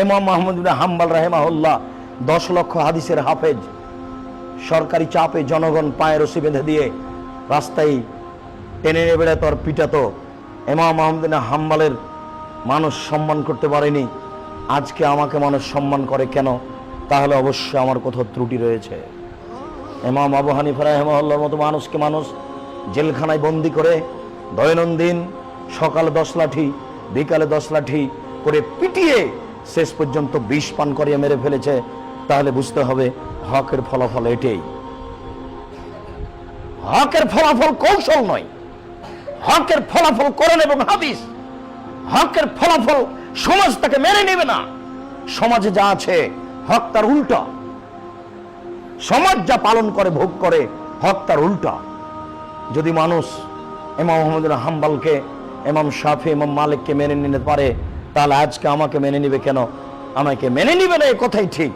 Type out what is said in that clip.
ইমাম আহমদ ইবনে হাম্বল রাহিমাহুল্লাহ 10 লক্ষ হাদিসের হাফেজ, সরকারি চাপে জনগণ পায়ে রশি বেঁধে দিয়ে রাস্তায় টেনে নিয়ে বেড়াতো আর পিটাতো। ইমাম আহমদ ইবনে হাম্বলের মানুষ সম্মান করতে পারেনি, আজকে আমাকে মানুষ সম্মান করে কেন? তাহলে অবশ্যই আমার কোথাও ত্রুটি রয়েছে। ইমাম আবু হানিফা রাহিমাহুল্লাহর মতো মানুষকে মানুষ জেলখানায় বন্দি করে দৈনন্দিন সকালে 10 লাঠি বিকালে 10 লাঠি করে পিটিয়ে শেষ পর্যন্ত বিষ পান করিয়ে মেরে ফেলেছে। তাহলে বুঝতে হবে হকের ফলাফল এটাই। হকের ফলাফল কৌশল নয়, হকের ফলাফল কোরআন এবং হাদিস। হকের ফলাফল সমাজ তাকে মেনে নেবে না। সমাজে যা আছে হক তার উল্টা, সমাজ যা পালন করে ভোগ করে হক তার উল্টা। যদি মানুষ ইমাম আহমদ ইবনে হাম্বলকে, ইমাম শাফি, ইমাম মালিককে মেনে নিতে পারে, তাহলে আজকে আমাকে মেনে নিবে কেন? আমাকে মেনে নিবে না, এ কথাই ঠিক।